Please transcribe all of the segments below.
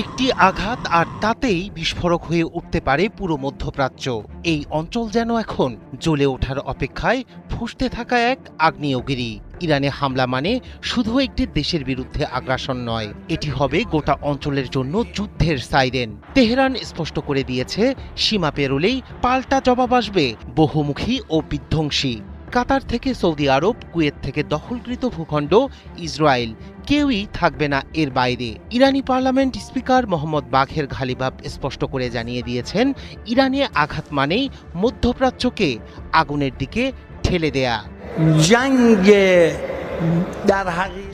একটি আঘাত আর তাতেই বিস্ফোরক হয়ে উঠতে পারে পুরো মধ্যপ্রাচ্য। এই অঞ্চল যেন এখন জ্বলে ওঠার অপেক্ষায় ফুঁসতে থাকা এক আগ্নেয়গিরি। ইরানে হামলা মানে শুধু একটি দেশের বিরুদ্ধে আগ্রাসন নয়, এটি হবে গোটা অঞ্চলের জন্য যুদ্ধের সাইরেন। তেহরান স্পষ্ট করে দিয়েছে, সীমা পেরোলেই পাল্টা জবাব আসবে, বহুমুখী ও বিধ্বংসী। কাতার থেকে সৌদি আরব, কুয়েত থেকে দখলকৃত ভূখণ্ড, ইসরায়েল, কেউই থাকবে না এর বাইরে। ইরানি পার্লামেন্ট স্পিকার মোহাম্মদ বাঘের ঘালিবাফ স্পষ্ট করে জানিয়ে দিয়েছেন, ইরানে আঘাত মানেই মধ্যপ্রাচ্যকে আগুনের দিকে ঠেলে দেয়া।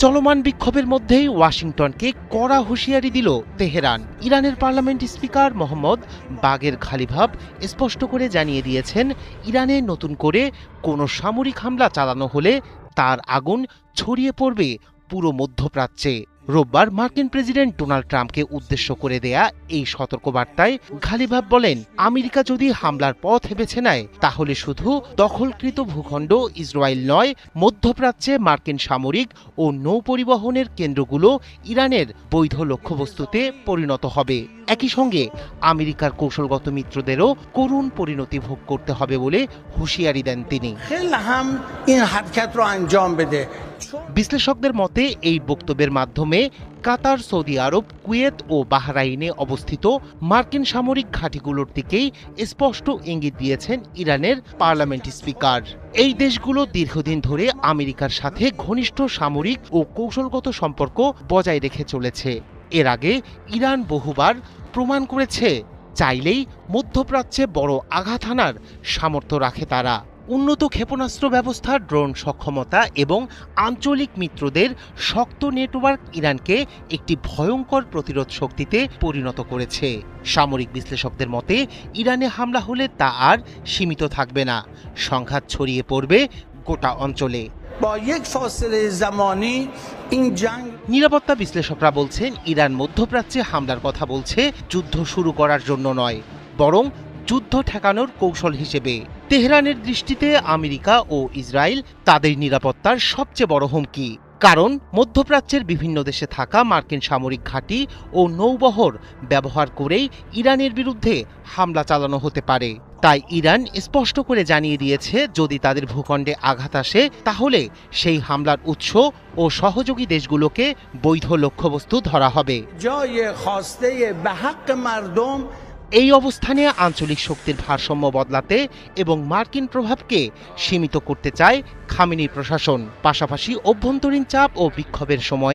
চলমান বিক্ষোভের মধ্যেই ওয়াশিংটনকে কড়া হুঁশিয়ারি দিল তেহরান। ইরানের পার্লামেন্ট স্পিকার মোহাম্মদ বাঘের ঘালিবাফ স্পষ্ট করে জানিয়ে দিয়েছেন, ইরানে নতুন করে কোনো সামরিক হামলা চালানো হলে তার আগুন ছড়িয়ে পড়বে পুরো মধ্যপ্রাচ্যে। রোববার মার্কিন প্রেসিডেন্ট ডোনাল্ড ট্রাম্পকে উদ্দেশ্য করে দেয়া এই সতর্কবার্তায় ঘালিবাফ বলেন, আমেরিকা যদি হামলার পথ বেছে নেয় তাহলে শুধু দখলকৃত ভূখণ্ড ইসরায়েল নয়, মধ্যপ্রাচ্যে মার্কিন সামরিক ও নৌ পরিবহনের কেন্দ্রগুলো ইরানের বৈধ লক্ষ্যবস্তুতে পরিণত হবে। একই সঙ্গে আমেরিকার কৌশলগত মিত্রদেরও করুণ পরিণতি ভোগ করতে হবে বলে হুঁশিয়ারি দেন তিনি। বিশ্লেষকদের মতে এই বক্তব্যের মাধ্যমে কাতার, সৌদি আরব, কুয়েত ও বাহরাইনে অবস্থিত মার্কিন সামরিক ঘাঁটিগুলোর দিকেই স্পষ্ট ইঙ্গিত দিয়েছেন ইরানের পার্লামেন্ট স্পিকার। এই দেশগুলো দীর্ঘদিন ধরে আমেরিকার সাথে ঘনিষ্ঠ সামরিক ও কৌশলগত সম্পর্ক বজায় রেখে চলেছে। এর আগে ইরান বহুবার প্রমাণ করেছে, চাইলেই মধ্যপ্রাচ্যে বড় আঘাত হানার সামর্থ্য রাখে তারা। উন্নত ক্ষেপণাস্ত্র ব্যবস্থা, ড্রোন সক্ষমতা এবং আঞ্চলিক মিত্রদের শক্ত নেটওয়ার্ক ইরানকে একটি ভয়ঙ্কর প্রতিরোধ শক্তিতে পরিণত করেছে। সামরিক বিশ্লেষকদের মতে, ইরানে হামলা হলে তা আর সীমিত থাকবে না, সংঘাত ছড়িয়ে পড়বে গোটা অঞ্চলে। নিরাপত্তা বিশ্লেষকরা বলছেন, ইরান মধ্যপ্রাচ্যে হামলার কথা বলছে যুদ্ধ শুরু করার জন্য নয়, বরং যুদ্ধ ঠেকানোর কৌশল হিসেবে। তেহরানের দৃষ্টিতে আমেরিকা ও ইসরায়েল তাদের নিরাপত্তার সবচেয়ে বড় হুমকি, কারণ মধ্যপ্রাচ্যের বিভিন্ন দেশে থাকা মার্কিন সামরিক ঘাঁটি ও নৌবহর ব্যবহার করেই ইরানের বিরুদ্ধে হামলা চালানো হতে পারে। তাই ইরান স্পষ্ট করে জানিয়ে দিয়েছে, যদি তাদের ভূখণ্ডে আঘাত আসে তাহলে সেই হামলার উৎস ও সহযোগী দেশগুলোকে বৈধ লক্ষ্যবস্তু ধরা হবে। এই অবস্থানে আঞ্চলিক শক্তির ভারসাম্য বদলাতে এবং মার্কিন প্রভাবকে সীমিত করতে চায় খামেনি প্রশাসন। পাশাপাশি অভ্যন্তরীণ চাপ ও বিক্ষোভের সময়